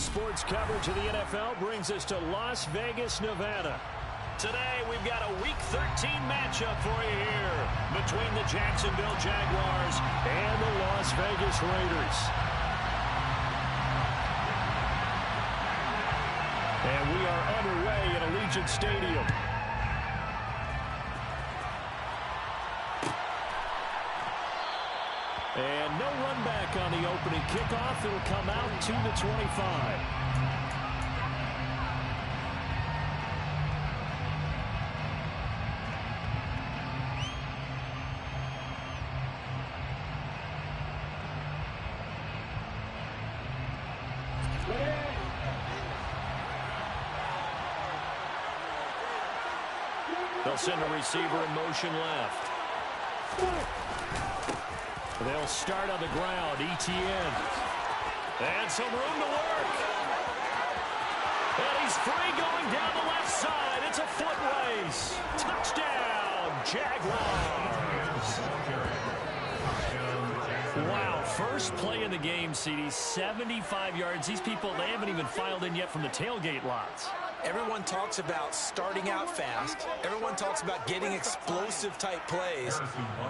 sports coverage of the NFL brings us to Las Vegas, Nevada. Today, we've got a Week 13 matchup for you here between the Jacksonville Jaguars and the Las Vegas Raiders. And we are underway at Allegiant Stadium. And no run back on the opening kickoff. It'll come out to the 25. They'll send a receiver in motion left. They'll start on the ground. ETN. And some room to work. And he's free going down the left side. It's a foot race. Touchdown, Jaguars. Wow, first play in the game, CD, 75 yards. These people, they haven't even filed in yet from the tailgate lots. Everyone talks about starting out fast. Everyone talks about getting explosive-type plays.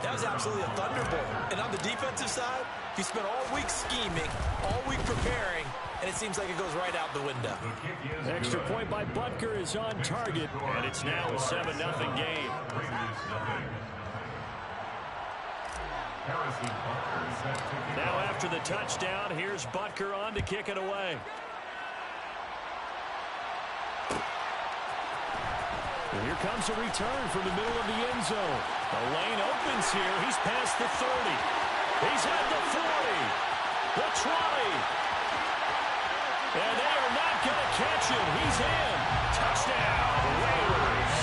That was absolutely a thunderbolt. And on the defensive side, he spent all week scheming, all week preparing, and it seems like it goes right out the window. Extra point by Butker is on target, and it's now a 7-0 game. Now after the touchdown, here's Butker on to kick it away. And here comes a return from the middle of the end zone. The lane opens here. He's past the 30. He's at the 40. The 20. And they are not going to catch him. He's in. Touchdown, Raiders.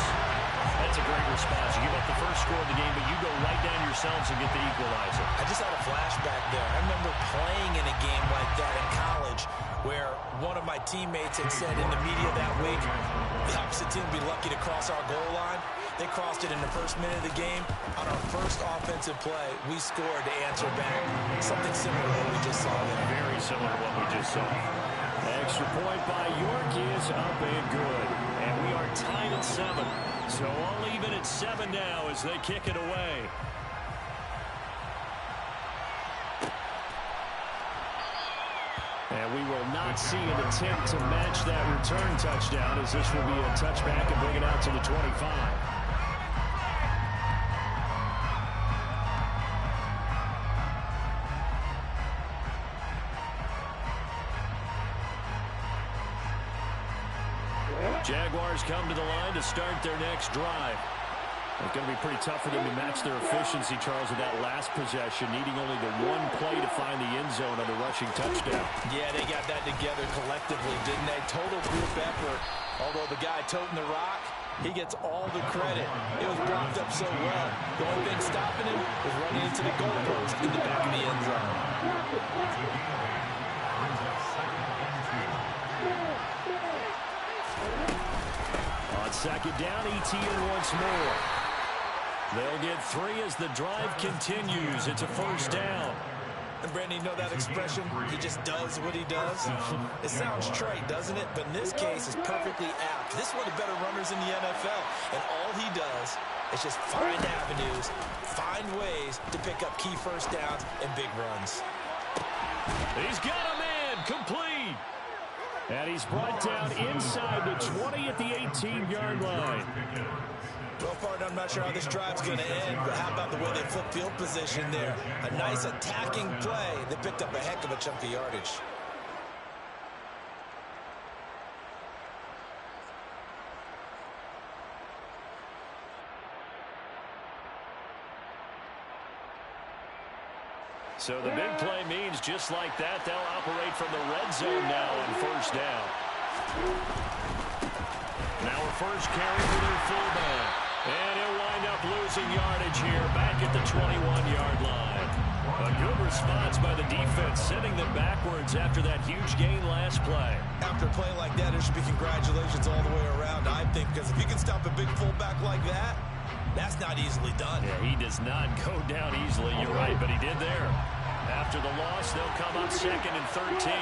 That's a great response. You give up the first score of the game, but you go right down yourselves and get the equalizer. I just had a flashback there. I remember playing in a game like that in college where one of my teammates had said in the media that week, the opposite team would be lucky to cross our goal line. They crossed it in the first minute of the game. On our first offensive play, we scored to answer back. Something similar to what we just saw there. Very similar to what we just saw. Extra point by York is up and good. And we are tied at 7. So all even at 7 now as they kick it away. And we will not see an attempt to match that return touchdown, as this will be a touchback and bring it out to the 25. Jaguars come to the line to start their next drive. It's going to be pretty tough for them to match their efficiency, Charles, with that last possession, needing only the one play to find the end zone on the rushing touchdown. Yeah, they got that together collectively, didn't they? Total group effort. Although the guy toting the rock, he gets all the credit. It was blocked up so well. The only thing stopping him was running into the goalpost in the back of the end zone. On second down, ETN once more. They'll get 3 as the drive continues. It's a first down. And Brandon, you know that expression? He just does what he does. It sounds trite, doesn't it? But in this case, it's perfectly apt. This is one of the better runners in the NFL. And all he does is just find avenues, find ways to pick up key first downs and big runs. He's got a man, complete. And he's brought down inside the 20 at the 18-yard line. Well, partner, I'm not sure how this drive's going to end, but how about the way they flip field position there? A nice attacking play. They picked up a heck of a chunk of yardage. So the big play means just like that, they'll operate from the red zone now on first down. Now a first carry for their fullback. And he'll wind up losing yardage here back at the 21-yard line. A good response by the defense, sending them backwards after that huge gain last play. After a play like that, there should be congratulations all the way around, I think, because if you can stop a big fullback like that, that's not easily done. Yeah, he does not go down easily, you're right, but he did there. After the loss, they'll come up second and 13.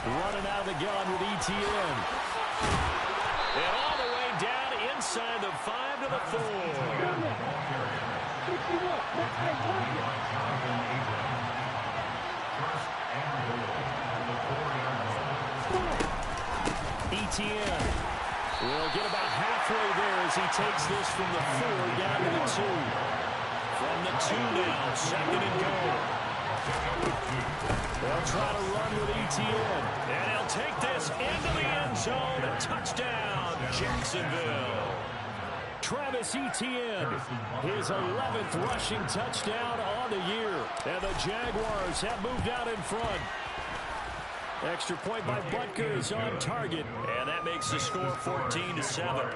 running out of the gun with ETN. And all the way down inside the 5 to the 4. ETN will get about halfway there as he takes this from the 4 down to the 2. From the 2 now, 2nd and goal. They'll try to run with ETN. And he'll take this into the end zone. A touchdown, Jacksonville. Travis Etienne, his 11th rushing touchdown on the year. And the Jaguars have moved out in front. Extra point by Butker is on target. And that makes the score 14-7.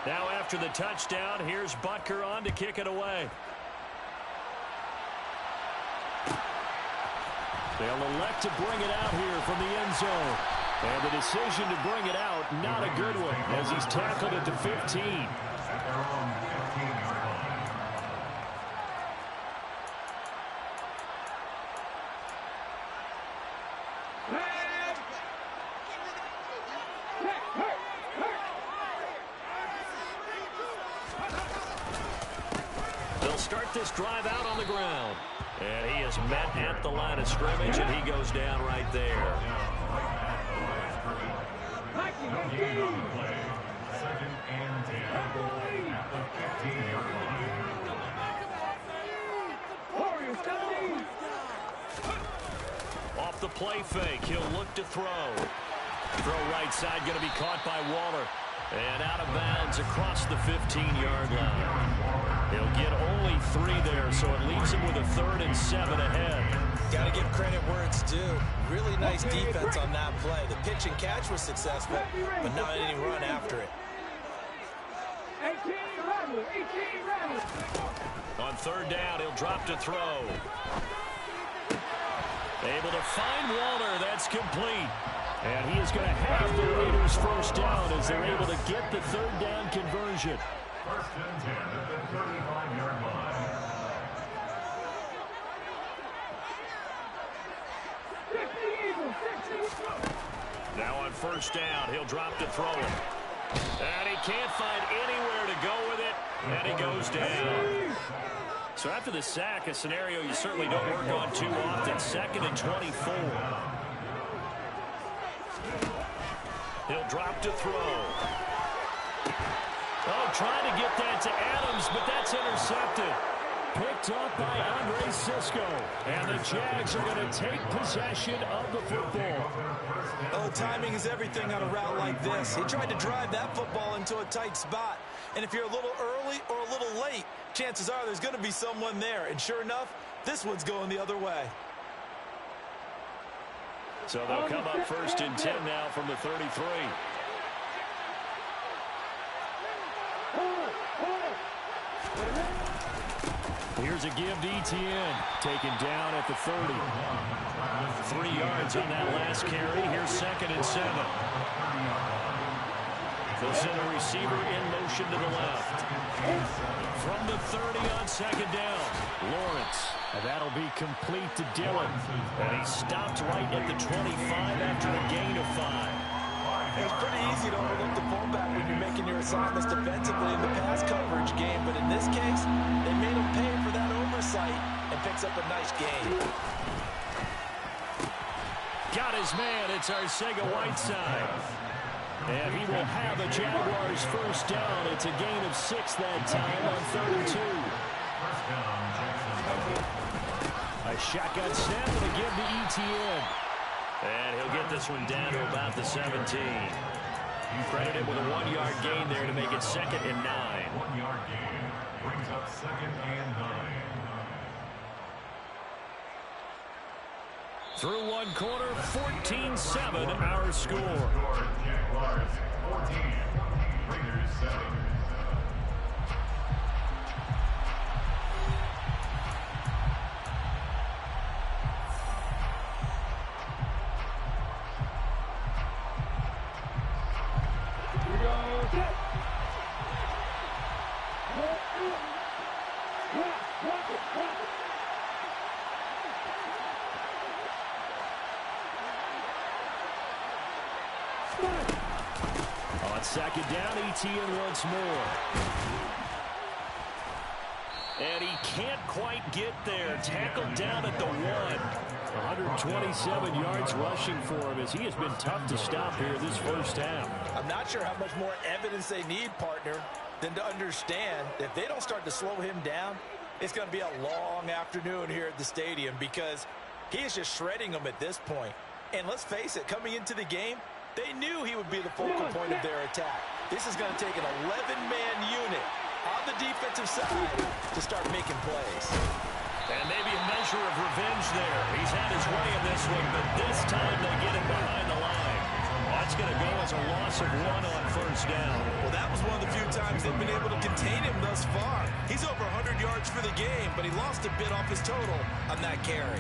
Now after the touchdown, here's Butker on to kick it away. They'll elect to bring it out here from the end zone. And the decision to bring it out, not a good one, as he's tackled at the 15. Start this drive out on the ground. And he is met at the line of scrimmage, and he goes down right there. Off the play fake, he'll look to throw. Throw right side, going to be caught by Waller. And out of bounds across the 15-yard line. He'll get only 3 there, so it leaves him with a 3rd and 7 ahead. Got to give credit where it's due. Really nice defense on that play. The pitch and catch was successful, but not any run after it. On 3rd down, he'll drop to throw. Able to find Waller. That's complete. And he is going to have the Raiders' 1st down as they're able to get the 3rd down conversion. 1st and 10 at the 35-yard line. Now on 1st down, he'll drop to throw it. And he can't find anywhere to go with it, and he goes down. So after the sack, a scenario you certainly don't work on too often. 2nd and 24. He'll drop to throw. Oh, trying to get that to Adams, but that's intercepted. Picked up by Andre Sisco. And the Jags are going to take possession of the football. Oh, timing is everything on a route like this. He tried to drive that football into a tight spot. And if you're a little early or a little late, chances are there's going to be someone there. And sure enough, this one's going the other way. So they'll come up 1st and 10 now from the 33. Here's a give to ETN. Taken down at the 30. 3 yards on that last carry. Here's 2nd and 7. They'll send a receiver in motion to the left. From the 30 on 2nd down. Lawrence. And that'll be complete to Dillon. And he stopped right at the 25 after a gain of 5. It's pretty easy to overlook the fullback when you're making your assignments defensively in the pass coverage game. But in this case, they made him pay for that oversight and picks up a nice gain. Got his man. It's Arcega-Whiteside. And he will have a Jaguars 1st down. It's a gain of 6 that time on 3rd and 2. A shotgun snap and a give to ETN. And he'll get this one down to about the 17. Credited with a 1-yard gain there to make it 2nd and 9. 1-yard gain brings up 2nd and 9. Through 1 quarter, 14-7 our score. Jaguars 14, Raiders 7. On second down, ETN once more. And he can't quite get there. Tackled down at the 1. 127 yards rushing for him as he has been tough to stop here this first half. I'm not sure how much more evidence they need, partner, than to understand that if they don't start to slow him down, it's going to be a long afternoon here at the stadium because he is just shredding them at this point. And let's face it, coming into the game, they knew he would be the focal point of their attack. This is going to take an 11-man unit on the defensive side to start making plays. And maybe a measure of revenge there. He's had his way in this one, but this time they get him behind the line. That's going to go as a loss of 1 on first down. Well, that was one of the few times they've been able to contain him thus far. He's over 100 yards for the game, but he lost a bit off his total on that carry.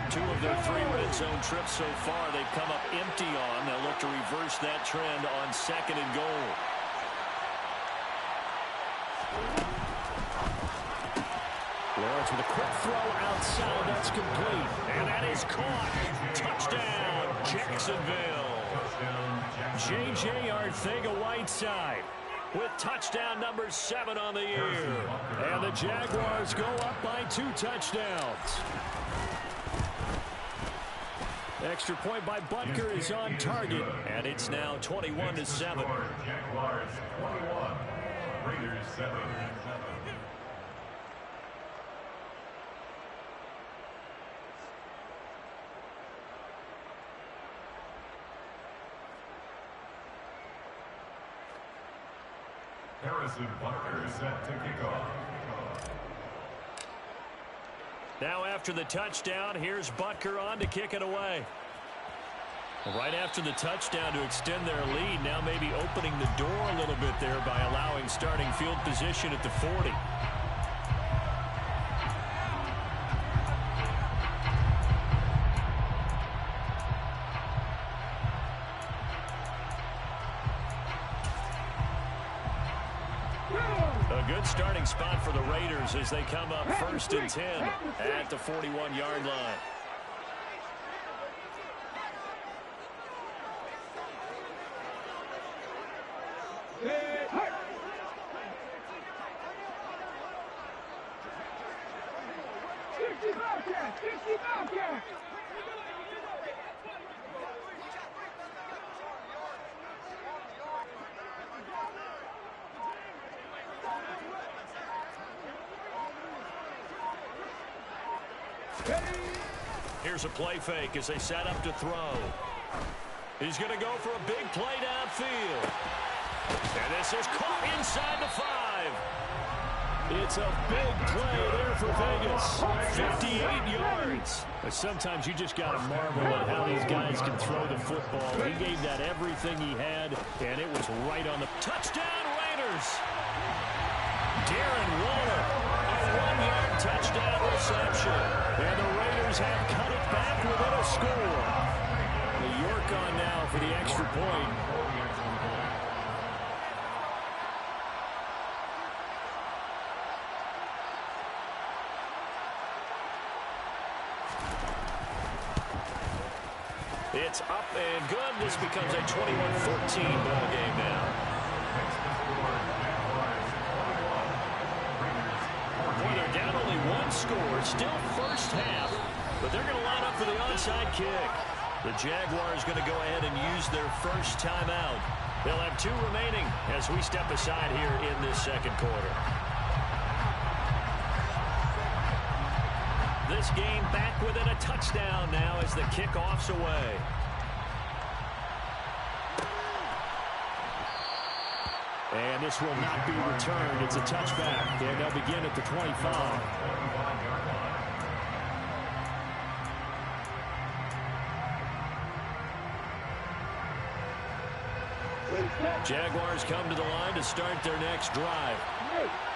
Two of their 3 red zone trips so far they've come up empty on. They'll look to reverse that trend on second and goal. Lawrence with a quick throw outside. That's complete. And that is caught. Touchdown, Jacksonville. J.J. Arcega-Whiteside with touchdown number 7 on the year. And the Jaguars go up by 2 touchdowns. Extra point by Butker is on target, and it's now 21-7. Jaguars 21, Raiders 7. Harrison Butker set to kick off. Now after the touchdown, here's Butker on to kick it away. Right after the touchdown to extend their lead, now maybe opening the door a little bit there by allowing starting field position at the 40. A good starting spot for the Raiders as they come up 1st and 10 at the 41-yard line. Here's a play fake as they set up to throw. He's going to go for a big play downfield. And this is caught inside the 5. It's a big play there for Vegas. 58 yards. But sometimes you just got to marvel at how these guys can throw the football. He gave that everything he had, and it was right on the touchdown, Raiders. Darren Waller, a 1-yard touchdown reception. And the Raiders have cut it back within a score. New York on now for the extra point. It's up and good. This becomes a 21-14 ball game now. Well, they're down only 1 score. Still first half, but they're going to line up for the onside kick. The Jaguars going to go ahead and use their first timeout. They'll have 2 remaining as we step aside here in this second quarter. This game back within a touchdown now as the kickoff's away. And this will not be returned. It's a touchback. And they'll begin at the 25. Jaguars come to the line to start their next drive.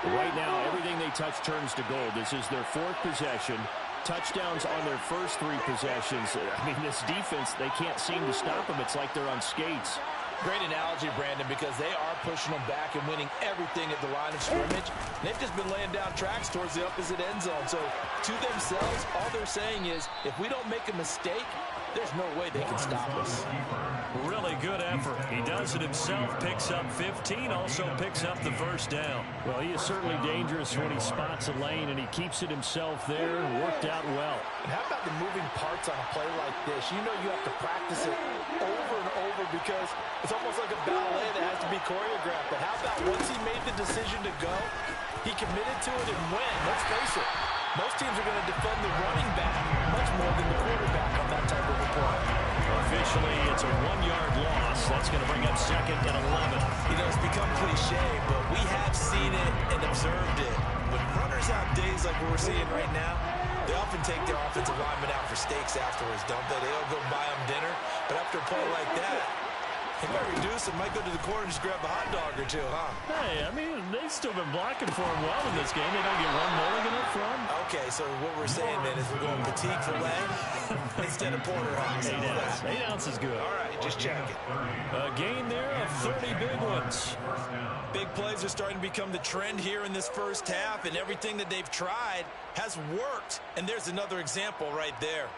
Right now, everything they touch turns to gold. This is their 4th possession. Touchdowns on their first 3 possessions. I mean, this defense, they can't seem to stop them. It's like they're on skates. Great analogy, Brandon, because they are pushing them back and winning everything at the line of scrimmage. They've just been laying down tracks towards the opposite end zone. So to themselves, all they're saying is, if we don't make a mistake, there's no way they can stop us. Really good effort. He does it himself, picks up 15, also picks up the first down. Well, he is certainly dangerous when he spots a lane, and he keeps it himself there. Worked out well. And how about the moving parts on a play like this? You know you have to practice it over and over because it's almost like a ballet that has to be choreographed. But how about once he made the decision to go, he committed to it and went. Let's face it. Most teams are going to defend the running back much more than the quarterback on that type of a play. Officially, it's a 1-yard loss. That's going to bring up 2nd and 11. You know, it's become cliche, but we have seen it and observed it. When runners have days like we're seeing right now, they often take their offensive linemen out for steaks afterwards, don't they? They all go buy them dinner. But after a play like that, they might reduce and might go to the corner and just grab a hot dog or 2, huh? Hey, I mean, they've still been blocking for him well in this game. They don't get one mulligan up front. Okay, so what we're saying then is we're going boutique filet instead of porterhouse. 8 ounces. 8 ounces good. All right, just check it. A gain there of 30 big ones. Big plays are starting to become the trend here in this first half, and everything that they've tried has worked. And there's another example right there.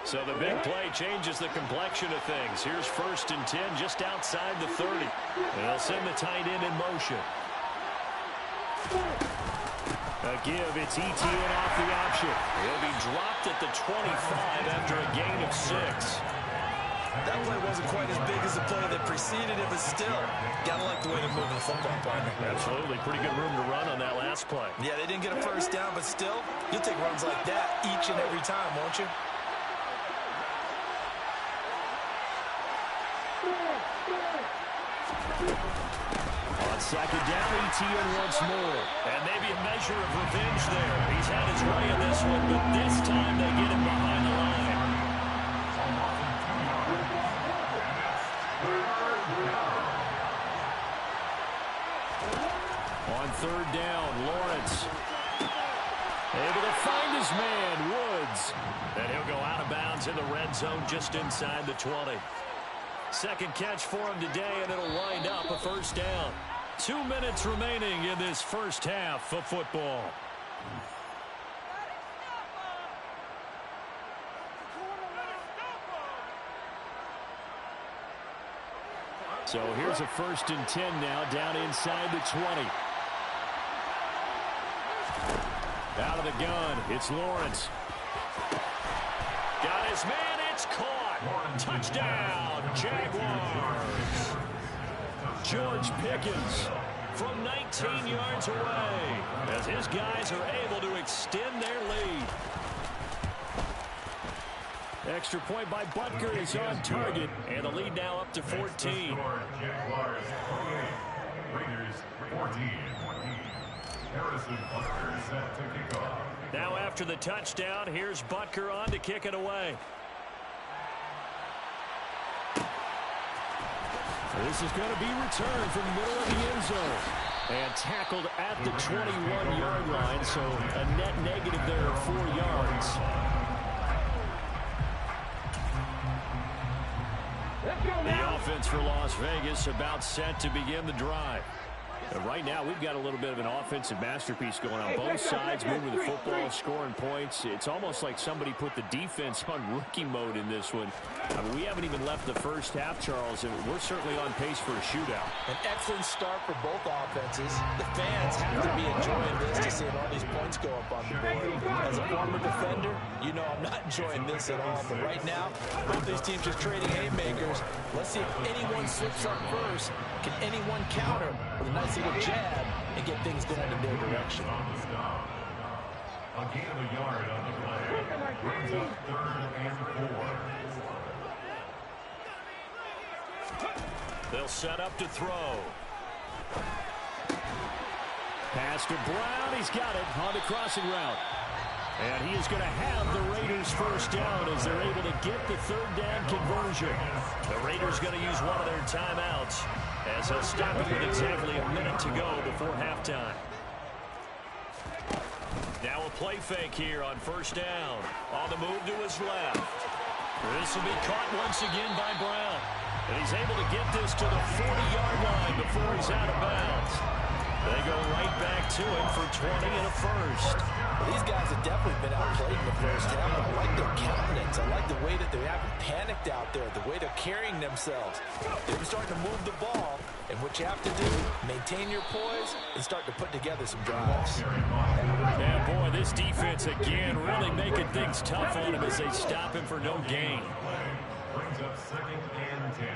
So the big play changes the complexion of things. Here's 1st and 10 just outside the 30. They'll send the tight end in motion. A give, it's ETN off the option. He'll be dropped at the 25 after a gain of 6. That play wasn't quite as big as the play that preceded it, but still, gotta like the way they're moving the football, partner. Absolutely. Pretty good room to run on that last play. Yeah, they didn't get a first down, but still, you'll take runs like that each and every time, won't you? On 2nd down, ETN once more. And maybe a measure of revenge there. He's had his way in this one, but this time they get him behind the line. On 3rd down, Lawrence able to find his man, Woods. And he'll go out of bounds in the red zone just inside the 20. 2nd catch for him today, and it'll wind up a 1st down. 2 minutes remaining in this first half of football. So here's a 1st and 10 now, down inside the 20. Out of the gun, it's Lawrence. Got his man, it's caught. Touchdown, Jaguars. George Pickens from 19 yards away as his guys are able to extend their lead. Extra point by Butker is on target, and the lead now up to 14. Jaguars 28, Raiders 14. Harrison Butker set to kick off. Now after the touchdown, here's Butker on to kick it away. This is going to be returned from the middle of the end zone. And tackled at the 21-yard line, so a net negative there of 4 yards. The offense for Las Vegas about set to begin the drive. Right now, we've got a little bit of an offensive masterpiece going on. Both sides moving the football, scoring points. It's almost like somebody put the defense on rookie mode in this one. I mean, we haven't even left the first half, Charles, and we're certainly on pace for a shootout. An excellent start for both offenses. The fans have to be enjoying this to see all these points go up on the board. As a former defender, you know I'm not enjoying this at all. But right now, both these teams just trading haymakers. Let's see if anyone slips up first. Can anyone counter with a nice little jab and get things going in their direction? A gain of a yard on the play. Brings up 3rd and 4. They'll set up to throw. Pass to Brown. He's got it on the crossing route. And he is going to have the Raiders first down as they're able to get the third down conversion. The Raiders going to use one of their timeouts as they'll stop it with exactly a minute to go before halftime. Now a play fake here on first down. On the move to his left. This will be caught once again by Brown. And he's able to get this to the 40-yard line before he's out of bounds. They go right back to it for 20 and a first. Well, these guys have definitely been outplayed in the first half, but I like their countenance. I like the way that they haven't panicked out there, the way they're carrying themselves. They're starting to move the ball, and what you have to do, maintain your poise and start to put together some drives. Yeah, boy, this defense again really making things tough on him as they stop him for no gain. Brings up 2nd and 10.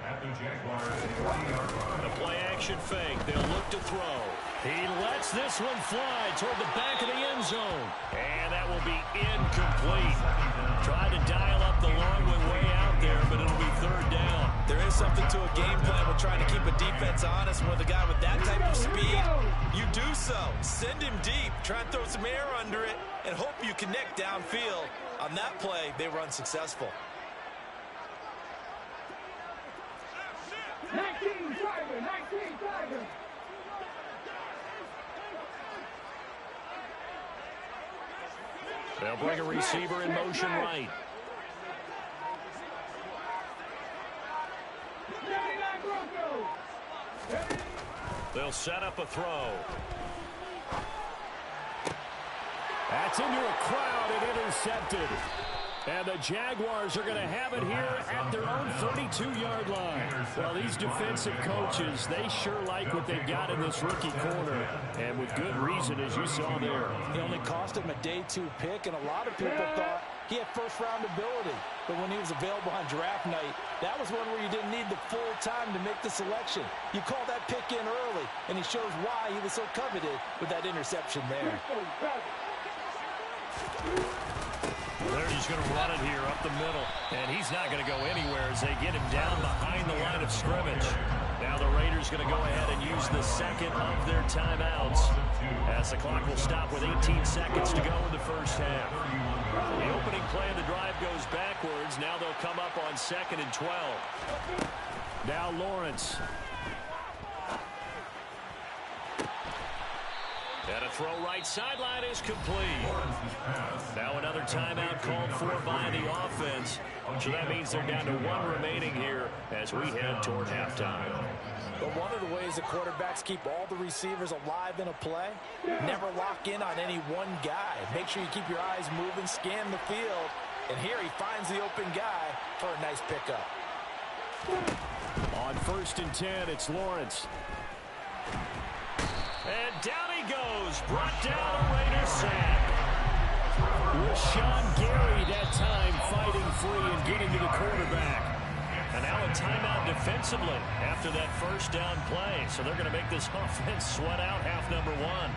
At the Jaguars 40-yard line. The play-action fake. They'll look to throw. He lets this one fly toward the back of the end zone. And that will be incomplete. Tried to dial up the long one way out there, but it'll be third down. There is something to a game plan with trying to keep a defense honest. With a guy with that type of speed, you do so. Send him deep. Try and throw some air under it and hope you connect downfield. On that play, they were unsuccessful. 19 Tiger. They'll bring a receiver in motion right. They'll set up a throw. That's into a crowd and intercepted. And the Jaguars are going to have it here at their own 32-yard line. Well, these defensive coaches, they sure like what they've got in this rookie corner. And with good reason, as you saw there. He only cost him a day 2 pick, and a lot of people thought he had first-round ability. But when he was available on draft night, that was one where you didn't need the full time to make the selection. You call that pick in early, and he shows why he was so coveted with that interception there. They're just going to run it here up the middle. And he's not going to go anywhere as they get him down behind the line of scrimmage. Now the Raiders going to go ahead and use the second of their timeouts as the clock will stop with 18 seconds to go in the first half. The opening play of the drive goes backwards. Now they'll come up on 2nd and 12. Now Lawrence. And a throw right sideline is complete. Now another timeout called for by the offense. So that means they're down to 1 remaining here as we head toward halftime. But one of the ways the quarterbacks keep all the receivers alive in a play, never lock in on any one guy. Make sure you keep your eyes moving, scan the field. And here he finds the open guy for a nice pickup. On 1st and 10, it's Lawrence. And down he goes, brought down a Raiders sack. With Sean Gary that time fighting free and getting to the quarterback. And now a timeout defensively after that first down play. So they're going to make this offense sweat out half number 1.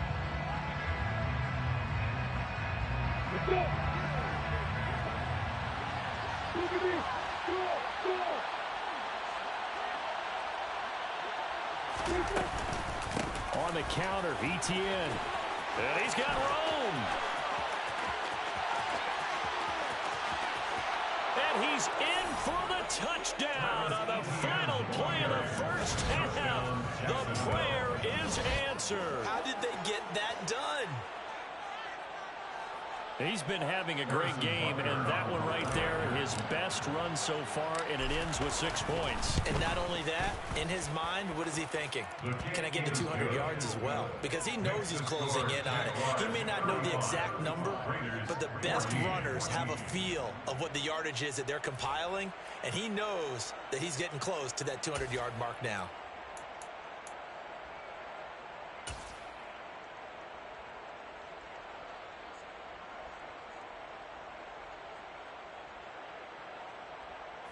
On the counter, ETN. And he's got Rome. And he's in for the touchdown on the final play of the first half. The prayer is answered. How did they get that done? He's been having a great game, and that one right there, his best run so far, and it ends with 6 points. And not only that, in his mind, what is he thinking? Can I get to 200 yards as well? Because he knows he's closing in on it. He may not know the exact number, but the best runners have a feel of what the yardage is that they're compiling, and he knows that he's getting close to that 200-yard mark now.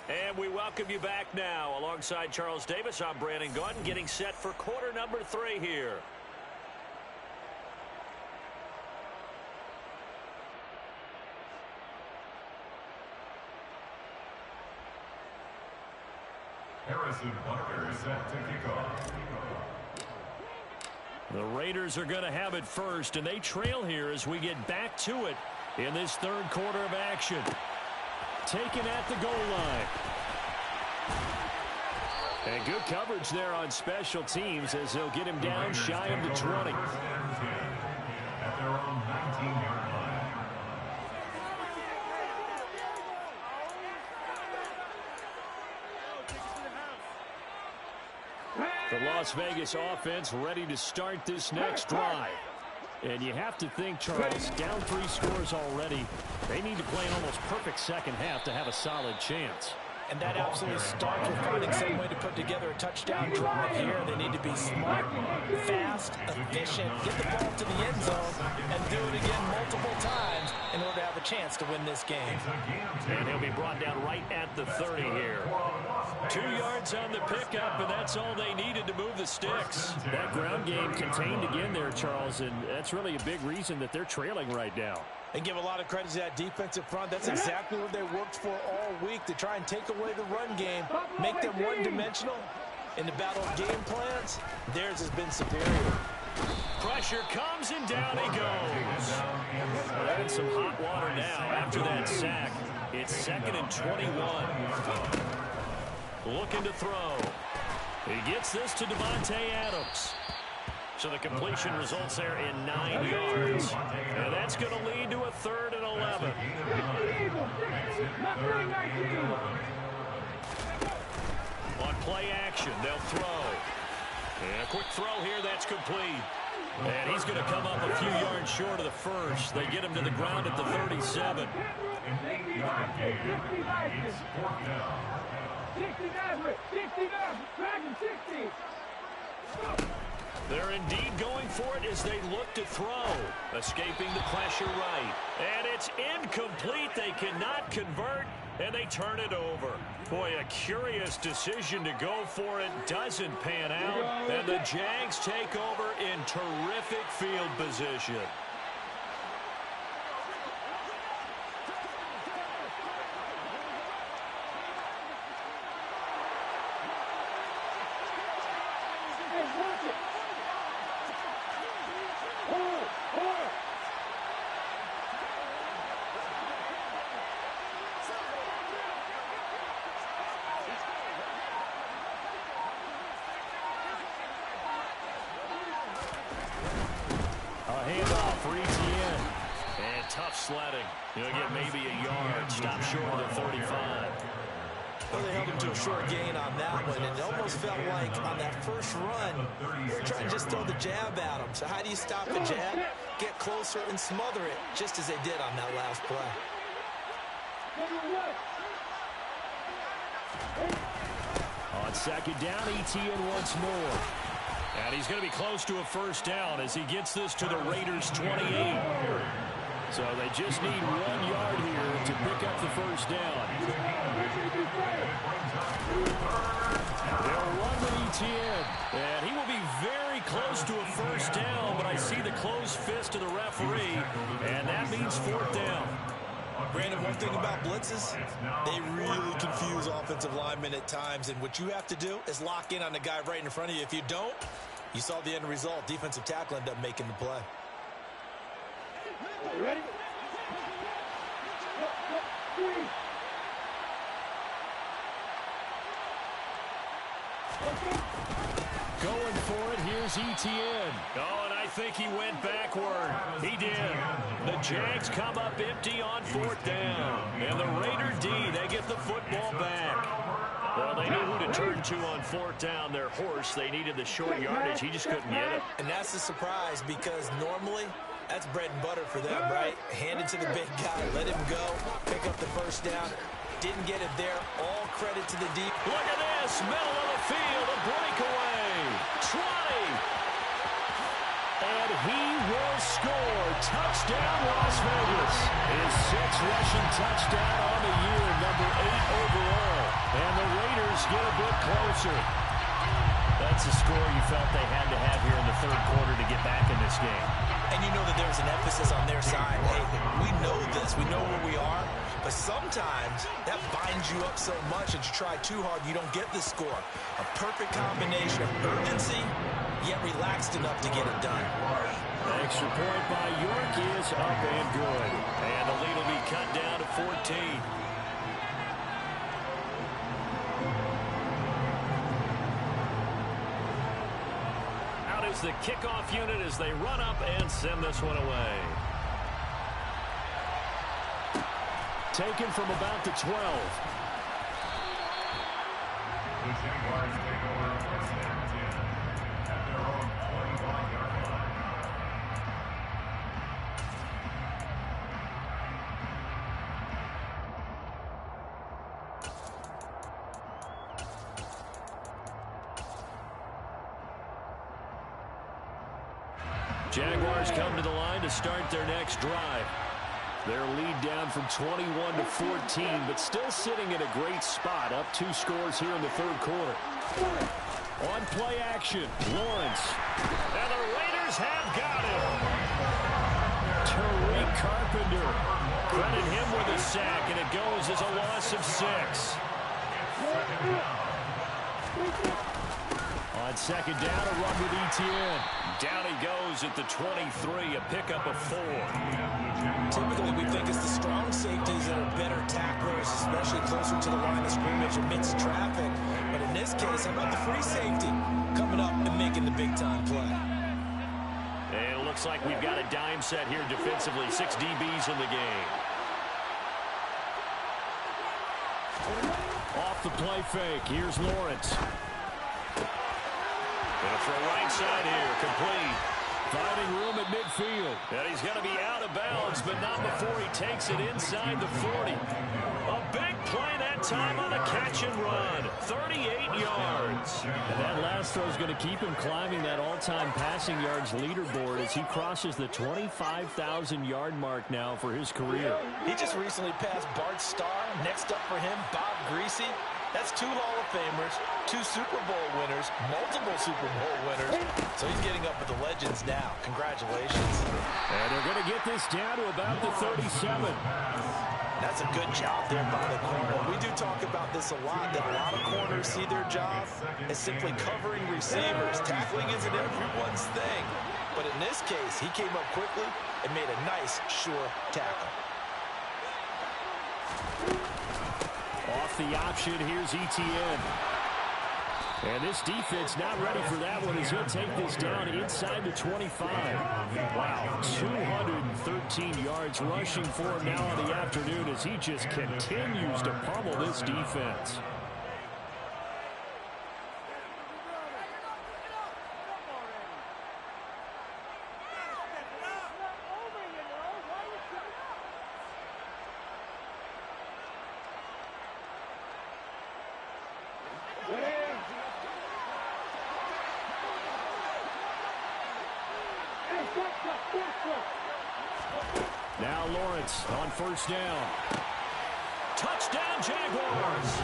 And we welcome you back now. Alongside Charles Davis, I'm Brandon Gaudin, getting set for quarter number 3 here. Harrison Butker is set to kick off. The Raiders are going to have it first, and they trail here as we get back to it in this third quarter of action. Taken at the goal line. And good coverage there on special teams as they'll get him down shy of the 20. At their own 19-yard line. The Las Vegas offense ready to start this next drive. And you have to think, Charles, down 3 scores already. They need to play an almost perfect second half to have a solid chance. And that absolutely starts with finding some way to put together a touchdown drive here. They need to be smart, fast, efficient, get the ball to the end zone, and do it again multiple times in order to have a chance to win this game. And he'll be brought down right at the 30 here. 2 yards on the pickup, and that's all they needed to move the sticks. That ground game contained again there, Charles, and that's really a big reason that they're trailing right now. And give a lot of credit to that defensive front. That's exactly what they worked for all week, to try and take away the run game, make them one-dimensional. In the battle of game plans, theirs has been superior. Pressure comes, and down he goes. Well, in some hot water now after that sack. It's 2nd and 21. Looking to throw. He gets this to Devontae Adams. So the completion results there in 9 yards. And that's going to lead to a 3rd and 11. On play action, they'll throw. And a quick throw here, that's complete. And he's going to come up a few yards short of the first. They get him to the ground at the 37. 60. They're indeed going for it as they look to throw. Escaping the pressure right. And it's incomplete. They cannot convert, and they turn it over. Boy, a curious decision to go for it. Doesn't pan out. And the Jags take over in terrific field position. Sledding. He'll get maybe a yard. Stop short of the 35. Well, they held him to a short gain on that one, and it almost felt like on that first run, they were trying to just throw the jab at him. So how do you stop a jab? Get closer and smother it, just as they did on that last play. On 2nd down, ETN once more. And he's going to be close to a 1st down as he gets this to the Raiders' 28. So they just need 1 yard here to pick up the 1st down. They'll run with ETN, and he will be very close to a 1st down, but I see the closed fist of the referee, and that means 4th down. Brandon, one thing about blitzes, they really confuse offensive linemen at times, and what you have to do is lock in on the guy right in front of you. If you don't, you saw the end result. Defensive tackle ended up making the play. Ready? Going for it, here's ETN. Oh, and I think he went backward. He did. The Jags come up empty on 4th down. And the Raider D, they get the football back. Well, they knew who to turn to on 4th down. Their horse, they needed the short yardage. He just couldn't get it. And that's the surprise, because normally that's bread and butter for them, right? Hand it to the big guy, let him go, pick up the 1st down. Didn't get it there. All credit to the deep. Look at this. Middle of the field. A breakaway. 20. And he will score. Touchdown, Las Vegas. His 6th rushing touchdown on the year. Number 8 overall. And the Raiders get a bit closer. That's a score you felt they had to have here in the 3rd quarter to get back in this game. And you know that there was an emphasis on their side. Hey, we know this. We know where we are. But sometimes that binds you up so much that you try too hard, you don't get the score. A perfect combination of urgency yet relaxed enough to get it done. Extra point by York is up and good. And the lead will be cut down to 14. Out is the kickoff unit as they run up and send this one away. Taken from about the 12. The Jaguars take over first and 10 at their own 21-yard line. Jaguars come to the line to start their next drive. Their lead down from 21 to 14, but still sitting in a great spot, up 2 scores here in the third quarter. On play action, Lawrence. And the Raiders have got him. Tariq Carpenter. Credit him with a sack, and it goes as a loss of 6. On second down, a run with Etienne. Down he goes at the 23, a pickup of 4. Typically, we think it's the strong safeties that are better tacklers, especially closer to the line of scrimmage amidst traffic. But in this case, how about the free safety coming up and making the big-time play? And it looks like we've got a dime set here defensively. 6 DBs in the game. Off the play fake, here's Lawrence. Gonna throw right side here, complete. Finding room at midfield. And he's going to be out of bounds, but not before he takes it inside the 40. A big play that time on a catch and run. 38 yards. And that last throw is going to keep him climbing that all-time passing yards leaderboard as he crosses the 25,000-yard mark now for his career. He just recently passed Bart Starr. Next up for him, Bob Greasy. That's 2 Hall of Famers, 2 Super Bowl winners, multiple Super Bowl winners. So he's getting up with the legends now. Congratulations. And they're going to get this down to about the 37. That's a good job there by the corner. We do talk about this a lot, that a lot of corners see their job as simply covering receivers. Tackling isn't everyone's thing. But in this case, he came up quickly and made a nice, sure tackle. Off the option, here's Etienne. And this defense not ready for that one as he'll take this down inside the 25. Wow, 213 yards rushing for him now on the afternoon as he just continues to pummel this defense. Now Lawrence on first down. Touchdown Jaguars.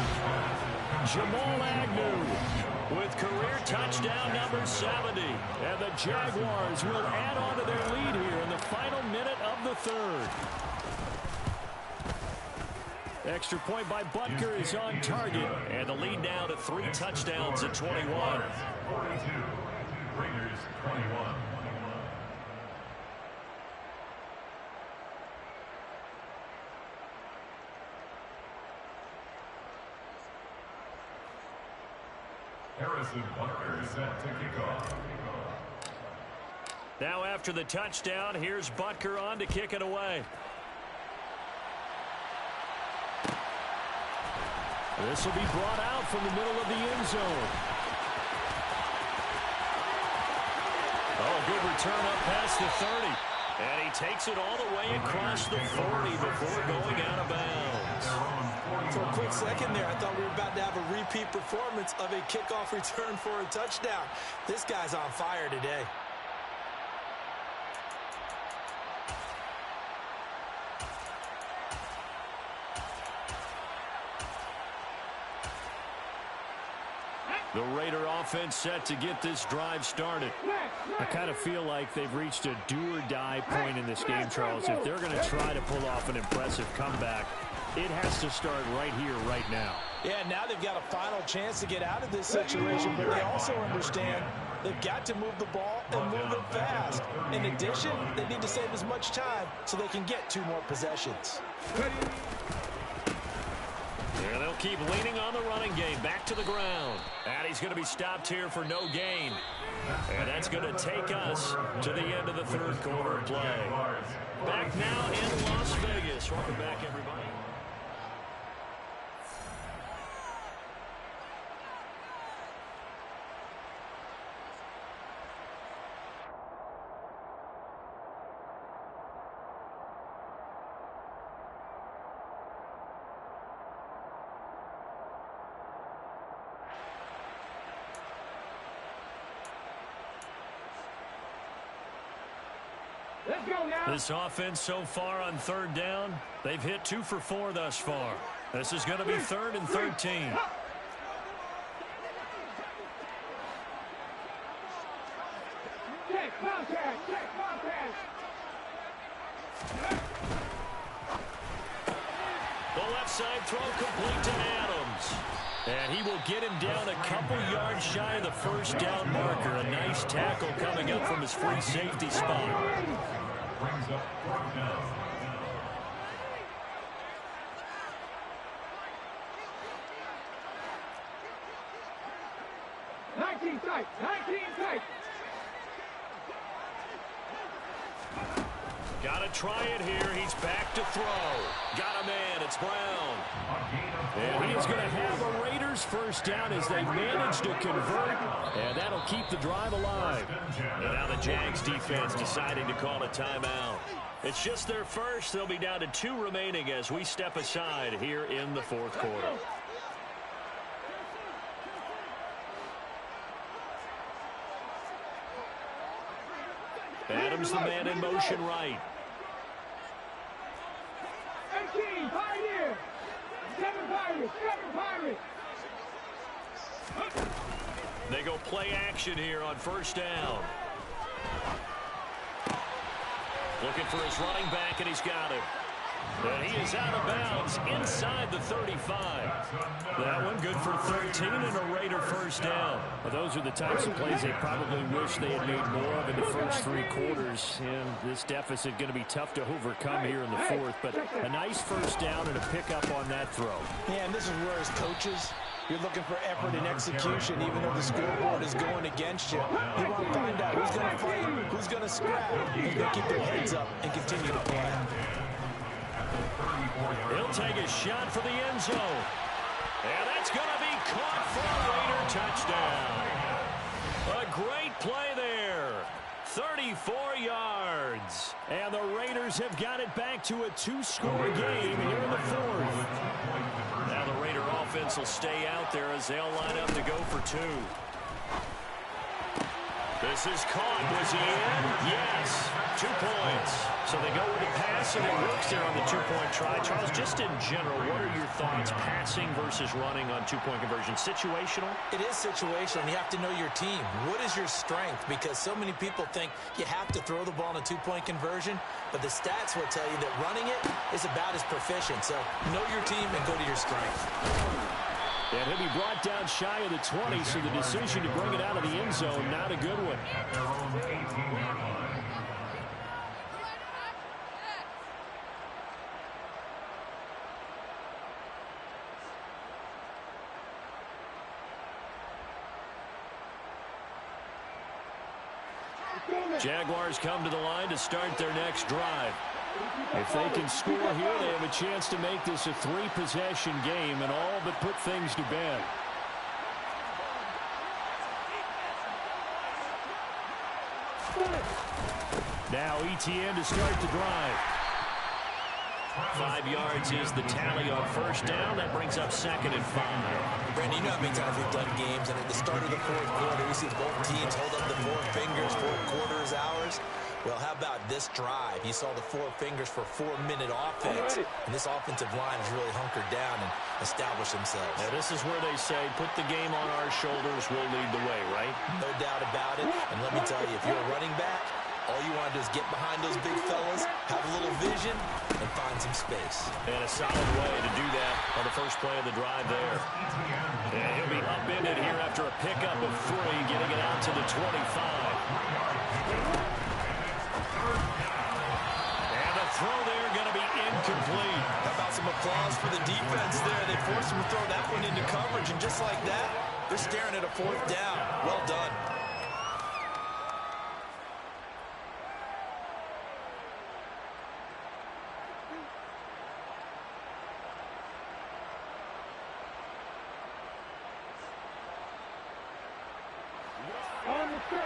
Jamal Agnew with career touchdown number 70. And the Jaguars will add on to their lead here in the final minute of the third. Extra point by Butker is on target. And the lead now to 3 touchdowns at 21. 42, Raiders 21. Harrison Butker is set to kick off. Now after the touchdown, here's Butker on to kick it away. This will be brought out from the middle of the end zone. Oh, good return up past the 30. And he takes it all the way across the 40 before going out of bounds. For a quick second there, I thought we were about to have a repeat performance of a kickoff return for a touchdown. This guy's on fire today. The Raider offense set to get this drive started. I kind of feel like they've reached a do-or-die point in this game, Charles. If they're going to try to pull off an impressive comeback, it has to start right here, right now. Yeah, now they've got a final chance to get out of this situation, but they also understand They've got to move the ball and move it fast. In addition, they need to save as much time so they can get 2 more possessions. Yeah, they'll keep leaning on the running game. Back to the ground. And he's going to be stopped here for no gain. And that's going to take us to the end of the third quarter play. Back now in Las Vegas. Welcome back, everybody. Let's go now. This offense so far on third down, they've hit 2 for 4 thus far. This is going to be 3rd and 13. Check contact. Check contact. The left side throw complete to Adams. And he will get him down a couple yards shy of the first down marker. A nice tackle coming up from his free safety spot. Brings up 4th down. Nineteen tight. Got to try it here. He's back to throw. Got a man. It's Brown. And he is going to have a Raiders first down as they manage to convert. And that'll keep the drive alive. And now the Jags defense deciding to call a timeout. It's just their first. They'll be down to 2 remaining as we step aside here in the 4th quarter. Adams the man in motion right. 18, Pioneer. 7 Pirates. They go play action here on first down. Looking for his running back, and he's got him. And he is out of bounds inside the 35. That one good for 13 and a Raider first down. Well, those are the types of plays they probably wish they had made more of in the first 3 quarters. And this deficit going to be tough to overcome here in the 4th. But a nice first down and a pickup on that throw. Yeah, and this is where as coaches, you're looking for effort and execution, even though the scoreboard is going against you. You want to find out who's going to fight, who's going to scrap, who's going to keep their heads up and continue to play. He'll take a shot for the end zone. And that's going to be caught for a Raider touchdown. A great play there. 34 yards. And the Raiders have got it back to a 2-score game here in the 4th. Now the Raider offense will stay out there as they'll line up to go for 2. This is caught. Was he in? Yes. 2 points. So they go with the pass, and it works there on the 2-point try. Charles, just in general, what are your thoughts passing versus running on 2-point conversion? Situational? It is situational. You have to know your team. What is your strength? Because so many people think you have to throw the ball in a 2-point conversion, but the stats will tell you that running it is about as proficient. So know your team and go to your strength. And he'll be brought down shy of the 20, so the decision to bring it out of the end zone, not a good one. Jaguars come to the line to start their next drive. If they can score here, they have a chance to make this a 3-possession game and all but put things to bed. Now ETN to start the drive. 5 yards is the tally on first down. That brings up 2nd and 5. Brandon, you know how many times we've done games, and at the start of the 4th quarter, we see both teams hold up the 4 fingers, 4 quarters, hours. Well, how about this drive? You saw the 4 fingers for 4-minute offense, and this offensive line has really hunkered down and established themselves. Now, this is where they say, put the game on our shoulders, we'll lead the way, right? No doubt about it, and let me tell you, if you're a running back, all you want to do is get behind those big fellas, have a little vision, and find some space. And a solid way to do that on the first play of the drive there. And he'll be upended here after a pickup of 3, getting it out to the 25. And the throw there going to be incomplete. How about some applause for the defense there? They forced him to throw that one into coverage, and just like that, they're staring at a 4th down. Well done. On the strip.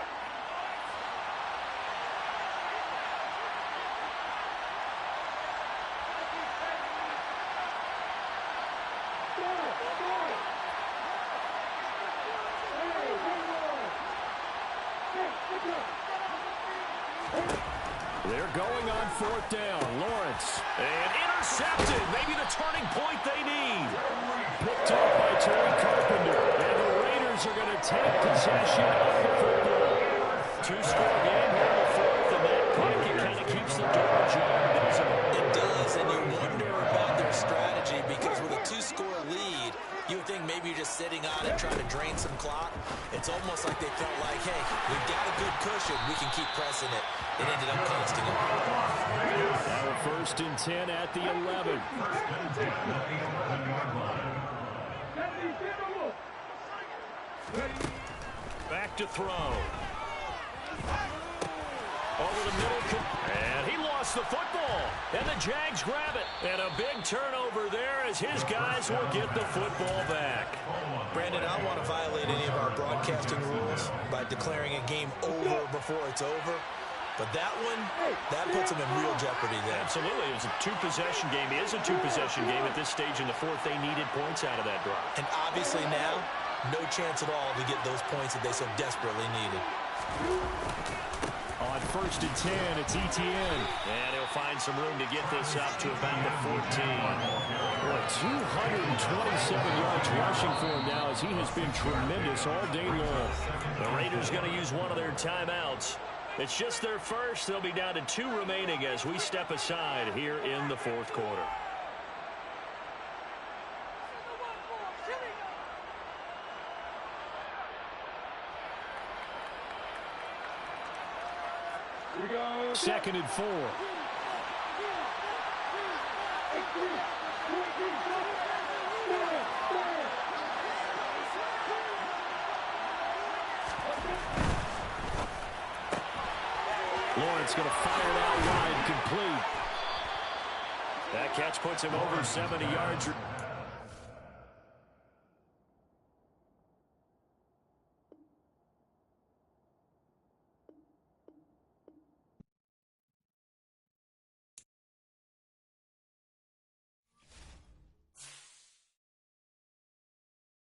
They're going on 4th down. Lawrence. And intercepted. Maybe the turning point they need. Picked up by Terry Carpenter. And the Raiders are going to take possession of the football. 2-score game here in the 4th, and that pocket kind of keeps the door ajar, doesn't it? It does, and you wonder about their strategy, because with a 2-score lead, you would think maybe you're just sitting on it trying to drain some clock. It's almost like they felt like, hey, we've got a good cushion. We can keep pressing it. It ended up costing them. Now 1st and 10 at the 11. Back to throw. Over the middle. And he lost the football. And the Jags grab it. And a big turnover there as his guys will get the football back. Brandon, I don't want to violate any of our broadcasting rules by declaring a game over before it's over. But that one, that puts them in real jeopardy there. Absolutely. It was a 2-possession game. It is a 2-possession game at this stage in the 4th. They needed points out of that drive. And obviously now, no chance at all to get those points that they so desperately needed. On 1st and 10, it's Etienne. And he'll find some room to get this up to about the 14. Boy, 227 yards rushing for him now as he has been tremendous all day long. The Raiders going to use one of their timeouts. It's just their first. They'll be down to 2 remaining as we step aside here in the 4th quarter. Here we go. 2nd and 4. Lawrence going to fire it out wide, complete. That catch puts him over 70 yards.